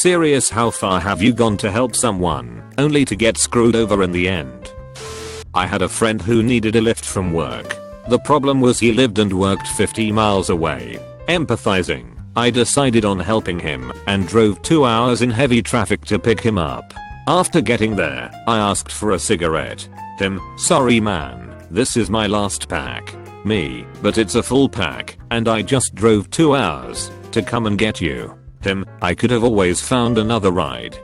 Serious, how far have you gone to help someone, only to get screwed over in the end? I had a friend who needed a lift from work. The problem was he lived and worked 50 miles away. Empathizing, I decided on helping him and drove 2 hours in heavy traffic to pick him up. After getting there, I asked for a cigarette. Him, sorry man, this is my last pack. Me, but it's a full pack, and I just drove 2 hours to come and get you. Him, I could have always found another ride.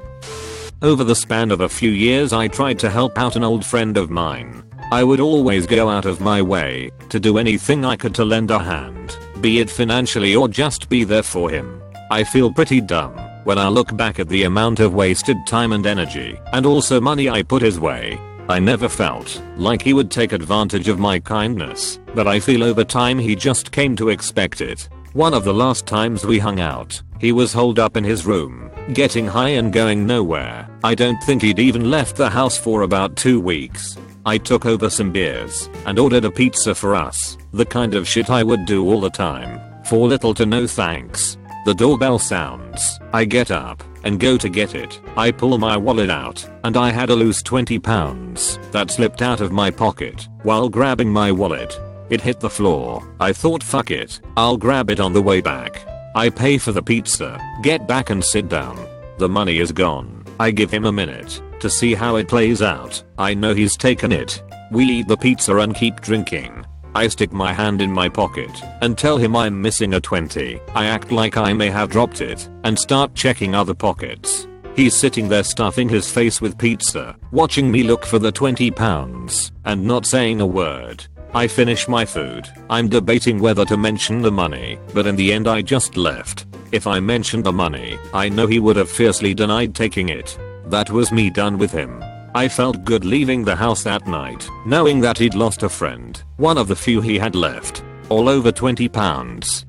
Over the span of a few years I tried to help out an old friend of mine. I would always go out of my way to do anything I could to lend a hand, be it financially or just be there for him. I feel pretty dumb when I look back at the amount of wasted time and energy, and also money I put his way. I never felt like he would take advantage of my kindness, but I feel over time he just came to expect it. One of the last times we hung out, he was holed up in his room, getting high and going nowhere. I don't think he'd even left the house for about 2 weeks. I took over some beers and ordered a pizza for us, the kind of shit I would do all the time, for little to no thanks. The doorbell sounds, I get up and go to get it. I pull my wallet out, and I had a loose £20 that slipped out of my pocket while grabbing my wallet. It hit the floor. I thought fuck it, I'll grab it on the way back. I pay for the pizza, get back and sit down. The money is gone. I give him a minute to see how it plays out. I know he's taken it. We eat the pizza and keep drinking. I stick my hand in my pocket and tell him I'm missing a 20. I act like I may have dropped it and start checking other pockets. He's sitting there stuffing his face with pizza, watching me look for the £20 and not saying a word. I finish my food. I'm debating whether to mention the money, but in the end I just left. If I mentioned the money, I know he would have fiercely denied taking it. That was me done with him. I felt good leaving the house that night, knowing that he'd lost a friend, one of the few he had left. All over £20.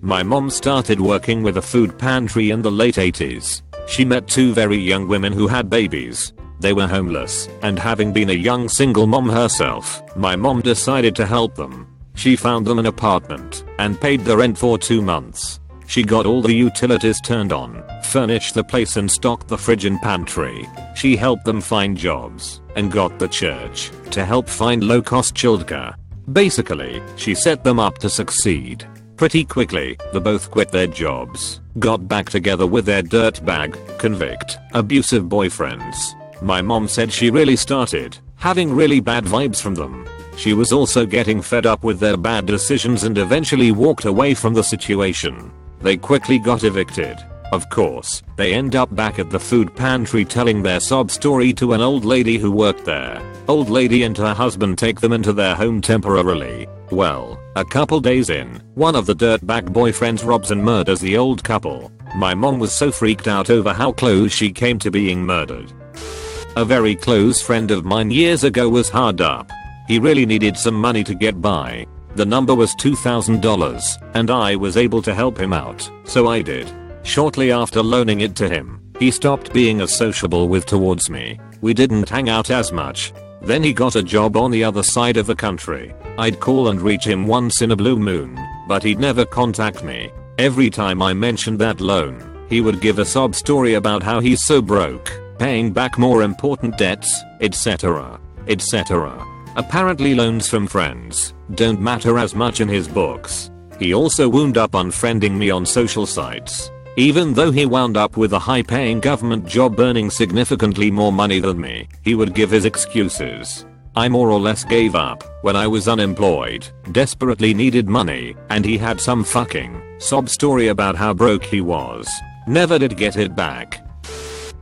My mom started working with a food pantry in the late 80s. She met 2 very young women who had babies. They were homeless, and having been a young single mom herself, my mom decided to help them. She found them an apartment and paid the rent for 2 months. She got all the utilities turned on, furnished the place and stocked the fridge and pantry. She helped them find jobs and got the church to help find low-cost childcare. Basically, she set them up to succeed. Pretty quickly, they both quit their jobs, got back together with their dirtbag, convict, abusive boyfriends. My mom said she really started having really bad vibes from them. She was also getting fed up with their bad decisions and eventually walked away from the situation. They quickly got evicted. Of course, they end up back at the food pantry telling their sob story to an old lady who worked there. Old lady and her husband take them into their home temporarily. Well, a couple days in, one of the dirtbag boyfriends robs and murders the old couple. My mom was so freaked out over how close she came to being murdered. A very close friend of mine years ago was hard up. He really needed some money to get by. The number was $2,000, and I was able to help him out, so I did. Shortly after loaning it to him, he stopped being as sociable with towards me. We didn't hang out as much. Then he got a job on the other side of the country. I'd call and reach him once in a blue moon, but he'd never contact me. Every time I mentioned that loan, he would give a sob story about how he's so broke, paying back more important debts, etc. etc. Apparently loans from friends don't matter as much in his books. He also wound up unfriending me on social sites. Even though he wound up with a high-paying government job earning significantly more money than me, he would give his excuses. I more or less gave up when I was unemployed, desperately needed money, and he had some fucking sob story about how broke he was. Never did get it back.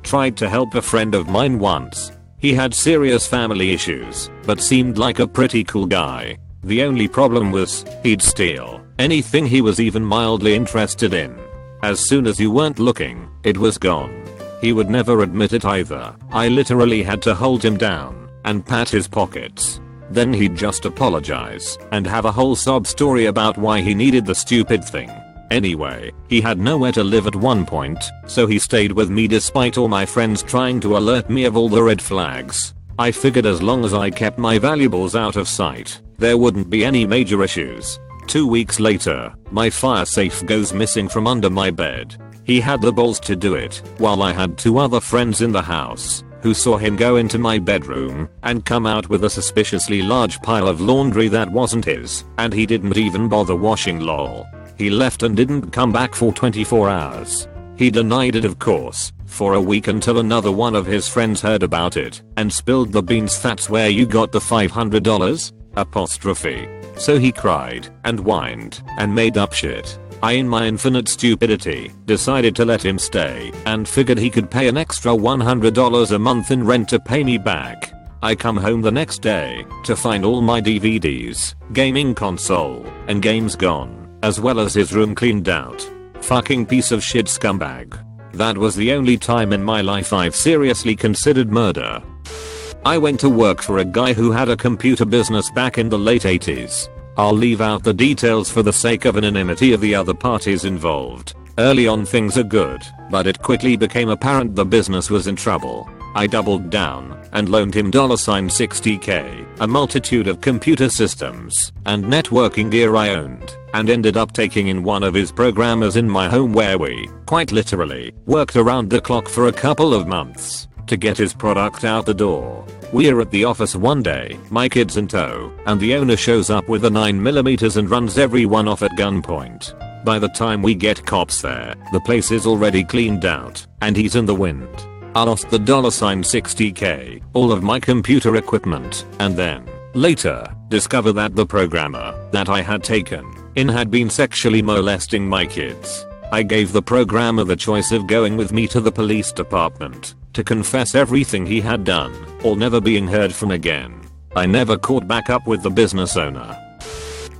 Tried to help a friend of mine once. He had serious family issues, but seemed like a pretty cool guy. The only problem was, he'd steal anything he was even mildly interested in. As soon as you weren't looking, it was gone. He would never admit it either. I literally had to hold him down and pat his pockets. Then he'd just apologize and have a whole sob story about why he needed the stupid thing. Anyway, he had nowhere to live at one point, so he stayed with me despite all my friends trying to alert me of all the red flags. I figured as long as I kept my valuables out of sight, there wouldn't be any major issues. 2 weeks later, my fire safe goes missing from under my bed. He had the balls to do it while I had 2 other friends in the house who saw him go into my bedroom and come out with a suspiciously large pile of laundry that wasn't his, and he didn't even bother washing, lol. He left and didn't come back for 24 hours. He denied it, of course, for a week until another one of his friends heard about it and spilled the beans. That's where you got the $500? Apostrophe. So he cried and whined and made up shit. I, in my infinite stupidity, decided to let him stay and figured he could pay an extra $100 a month in rent to pay me back. I come home the next day to find all my DVDs, gaming console, and games gone, as well as his room cleaned out. Fucking piece of shit scumbag. That was the only time in my life I've seriously considered murder. I went to work for a guy who had a computer business back in the late 80s. I'll leave out the details for the sake of anonymity of the other parties involved. Early on things are good, but it quickly became apparent the business was in trouble. I doubled down and loaned him $60K, a multitude of computer systems and networking gear I owned, and ended up taking in one of his programmers in my home where we, quite literally, worked around the clock for a couple of months to get his product out the door. We're at the office one day, my kids in tow, and the owner shows up with a 9mm and runs everyone off at gunpoint. By the time we get cops there, the place is already cleaned out, and he's in the wind. I lost the $60K, all of my computer equipment, and then, later, discover that the programmer that I had taken in had been sexually molesting my kids. I gave the programmer the choice of going with me to the police department to confess everything he had done, or never being heard from again. I never caught back up with the business owner.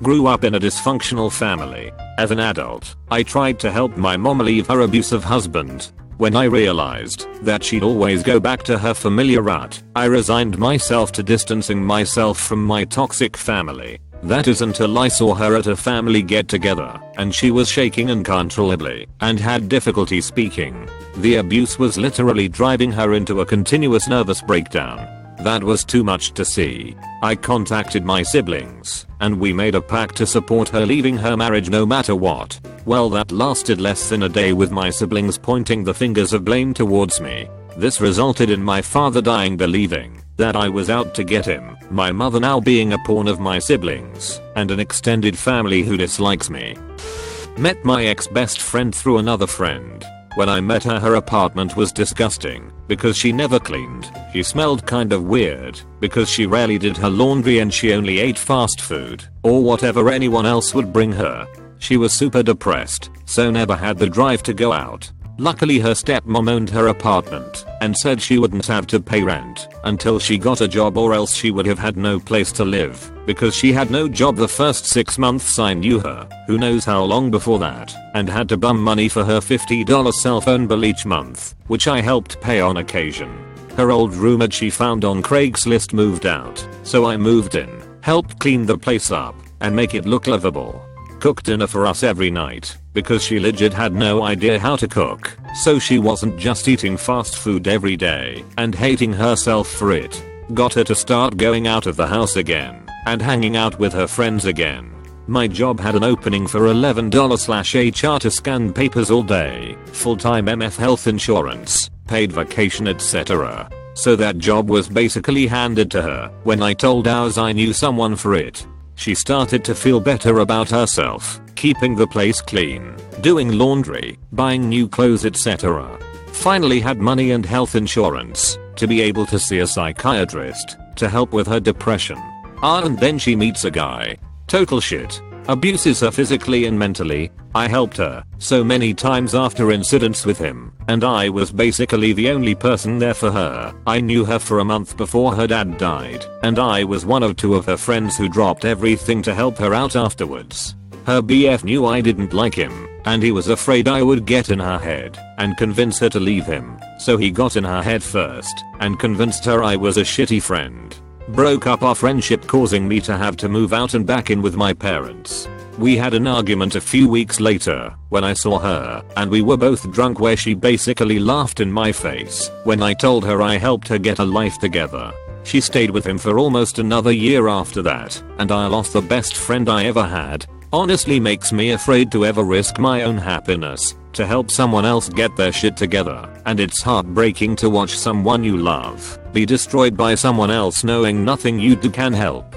Grew up in a dysfunctional family. As an adult, I tried to help my mom leave her abusive husband. When I realized that she'd always go back to her familiar rut, I resigned myself to distancing myself from my toxic family. That is until I saw her at a family get-together, and she was shaking uncontrollably and had difficulty speaking. The abuse was literally driving her into a continuous nervous breakdown. That was too much to see. I contacted my siblings, and we made a pact to support her leaving her marriage no matter what. Well, that lasted less than a day, with my siblings pointing the fingers of blame towards me. This resulted in my father dying believing that I was out to get him, my mother now being a pawn of my siblings, and an extended family who dislikes me. Met my ex-best friend through another friend. When I met her, her apartment was disgusting because she never cleaned. She smelled kind of weird because she rarely did her laundry, and she only ate fast food or whatever anyone else would bring her. She was super depressed, so never had the drive to go out. Luckily, her stepmom owned her apartment and said she wouldn't have to pay rent until she got a job, or else she would have had no place to live because she had no job the first 6 months I knew her, who knows how long before that, and had to bum money for her $50 cell phone bill each month, which I helped pay on occasion. Her old roommate she found on Craigslist moved out, so I moved in, helped clean the place up and make it look livable. Cooked dinner for us every night because she legit had no idea how to cook, so she wasn't just eating fast food every day and hating herself for it. Got her to start going out of the house again and hanging out with her friends again. My job had an opening for $11/HR to scan papers all day, full-time MF health insurance, paid vacation, etc. So that job was basically handed to her when I told ours I knew someone for it. She started to feel better about herself, keeping the place clean, doing laundry, buying new clothes, etc. Finally had money and health insurance to be able to see a psychiatrist to help with her depression. And then she meets a guy. Total shit. Abuses her physically and mentally. I helped her so many times after incidents with him, and I was basically the only person there for her. I knew her for a month before her dad died, and I was one of 2 of her friends who dropped everything to help her out afterwards. Her BF knew I didn't like him, and he was afraid I would get in her head and convince her to leave him, so he got in her head first and convinced her I was a shitty friend. Broke up our friendship, causing me to have to move out and back in with my parents. We had an argument a few weeks later when I saw her, and we were both drunk, where she basically laughed in my face when I told her I helped her get a life together. She stayed with him for almost another year after that, and I lost the best friend I ever had. honestly makes me afraid to ever risk my own happiness to help someone else get their shit together, and it's heartbreaking to watch someone you love be destroyed by someone else knowing nothing you do can help.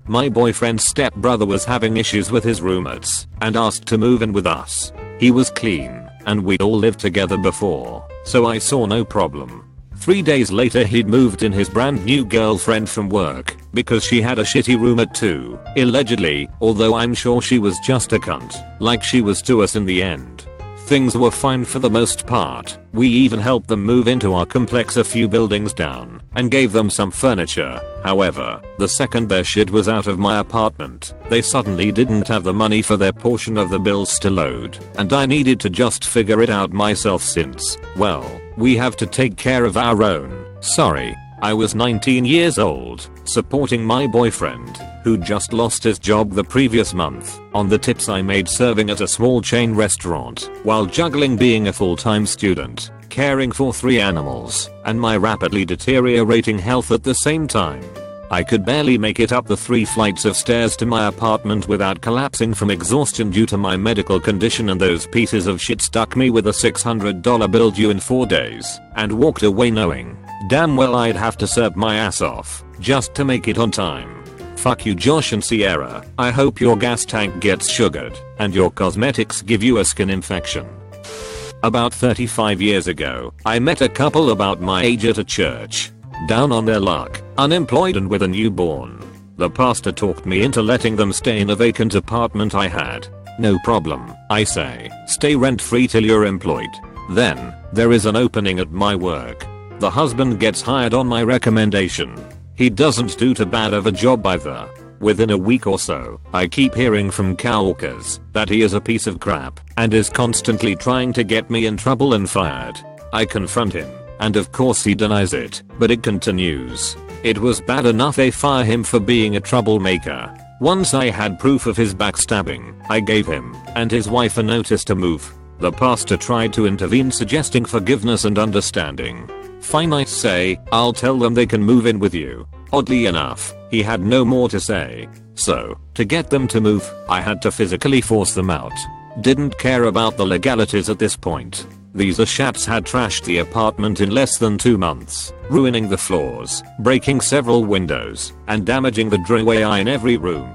My boyfriend's stepbrother was having issues with his roommates and asked to move in with us. He was clean and we'd all lived together before, so I saw no problem. 3 days later he'd moved in his brand new girlfriend from work because she had a shitty roommate too, allegedly, although I'm sure she was just a cunt, like she was to us in the end. Things were fine for the most part. We even helped them move into our complex a few buildings down and gave them some furniture. However, the second their shit was out of my apartment, they suddenly didn't have the money for their portion of the bills to load, and I needed to just figure it out myself since, well, we have to take care of our own. Sorry. I was 19 years old, supporting my boyfriend, who just lost his job the previous month, on the tips I made serving at a small chain restaurant, while juggling being a full-time student, caring for 3 animals, and my rapidly deteriorating health at the same time. I could barely make it up the 3 flights of stairs to my apartment without collapsing from exhaustion due to my medical condition, and those pieces of shit stuck me with a $600 bill due in 4 days, and walked away knowing damn well I'd have to serve my ass off just to make it on time. Fuck you Josh and Sierra, I hope your gas tank gets sugared and your cosmetics give you a skin infection. About 35 years ago, I met a couple about my age at a church. Down on their luck, unemployed and with a newborn. The pastor talked me into letting them stay in a vacant apartment I had. No problem, I say, stay rent free till you're employed. Then, there is an opening at my work. The husband gets hired on my recommendation. He doesn't do too bad of a job either. Within a week or so, I keep hearing from coworkers that he is a piece of crap and is constantly trying to get me in trouble and fired. I confront him, and of course he denies it, but it continues. It was bad enough they fire him for being a troublemaker. Once I had proof of his backstabbing, I gave him and his wife a notice to move. The pastor tried to intervene, suggesting forgiveness and understanding. Fine, I say, I'll tell them they can move in with you. Oddly enough, he had no more to say. So, to get them to move, I had to physically force them out. Didn't care about the legalities at this point. These ashats had trashed the apartment in less than 2 months, ruining the floors, breaking several windows, and damaging the drywall in every room.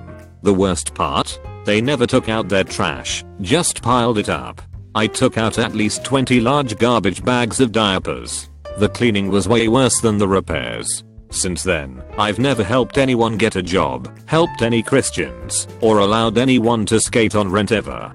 The worst part? They never took out their trash, just piled it up. I took out at least 20 large garbage bags of diapers. The cleaning was way worse than the repairs. Since then, I've never helped anyone get a job, helped any Christians, or allowed anyone to skate on rent ever.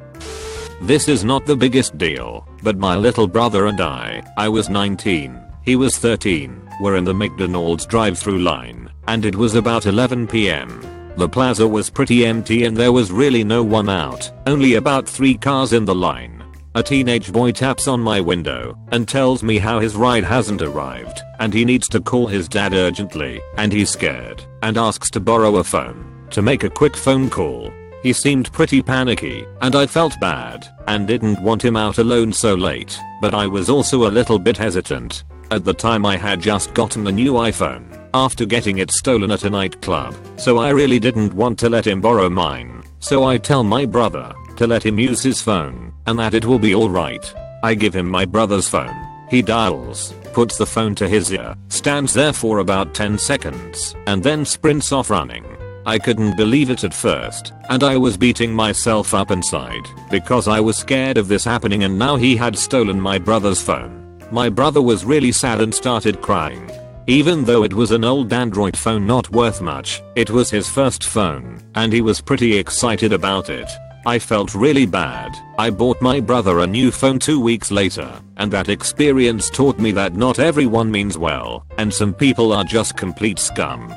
This is not the biggest deal, but my little brother and I was 19, he was 13, were in the McDonald's drive-thru line, and it was about 11 PM. The plaza was pretty empty and there was really no one out, only about 3 cars in the line. A teenage boy taps on my window and tells me how his ride hasn't arrived and he needs to call his dad urgently, and he's scared and asks to borrow a phone to make a quick phone call. He seemed pretty panicky and I felt bad and didn't want him out alone so late, but I was also a little bit hesitant. At the time I had just gotten a new iPhone after getting it stolen at a nightclub, so I really didn't want to let him borrow mine. So I tell my brother to let him use his phone and that it will be alright. I give him my brother's phone. He dials, puts the phone to his ear, stands there for about 10 seconds, and then sprints off running. I couldn't believe it at first, and I was beating myself up inside because I was scared of this happening, and now he had stolen my brother's phone. My brother was really sad and started crying. Even though it was an old Android phone not worth much, it was his first phone, and he was pretty excited about it. I felt really bad. I bought my brother a new phone 2 weeks later, and that experience taught me that not everyone means well, and some people are just complete scum.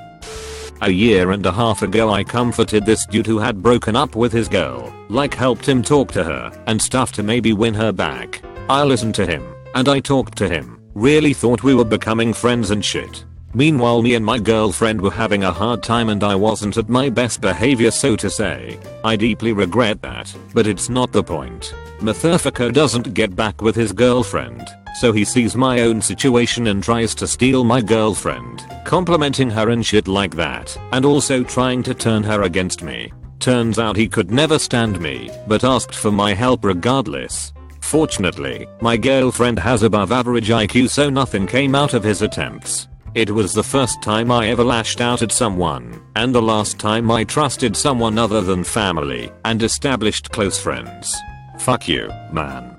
A year and a half ago I comforted this dude who had broken up with his girl, like helped him talk to her and stuff to maybe win her back. I listened to him, and I talked to him, really thought we were becoming friends and shit. Meanwhile me and my girlfriend were having a hard time and I wasn't at my best behavior, so to say. I deeply regret that, but it's not the point. Motherfucker doesn't get back with his girlfriend, so he sees my own situation and tries to steal my girlfriend, complimenting her and shit like that, and also trying to turn her against me. Turns out he could never stand me, but asked for my help regardless. Fortunately, my girlfriend has above average IQ, so nothing came out of his attempts. It was the first time I ever lashed out at someone, and the last time I trusted someone other than family and established close friends. Fuck you, man.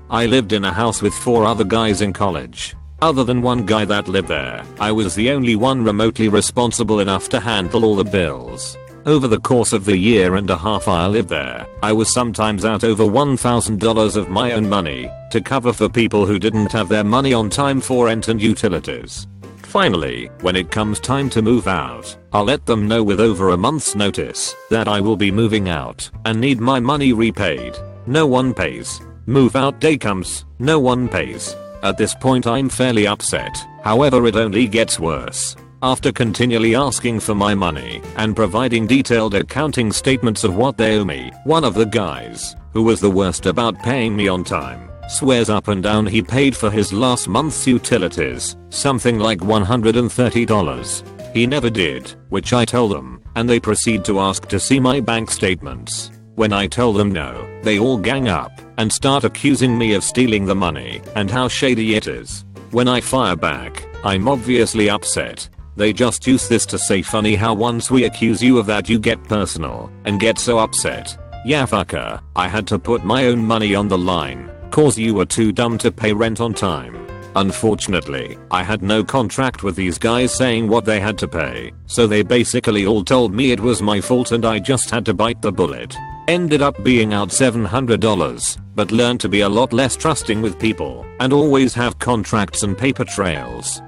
I lived in a house with 4 other guys in college. Other than one guy that lived there, I was the only one remotely responsible enough to handle all the bills. Over the course of the year and a half I lived there, I was sometimes out over $1,000 of my own money to cover for people who didn't have their money on time for rent and utilities. Finally, when it comes time to move out, I'll let them know with over a month's notice that I will be moving out and need my money repaid. No one pays. Move out day comes, no one pays. At this point I'm fairly upset, however it only gets worse. After continually asking for my money and providing detailed accounting statements of what they owe me, one of the guys, who was the worst about paying me on time, swears up and down he paid for his last month's utilities, something like $130. He never did, which I tell them, and they proceed to ask to see my bank statements. When I tell them no, they all gang up and start accusing me of stealing the money and how shady it is. When I fire back, I'm obviously upset. They just use this to say funny how once we accuse you of that you get personal and get so upset. Yeah, fucker, I had to put my own money on the line cause you were too dumb to pay rent on time. Unfortunately, I had no contract with these guys saying what they had to pay, so they basically all told me it was my fault and I just had to bite the bullet. Ended up being out $700, but learned to be a lot less trusting with people and always have contracts and paper trails.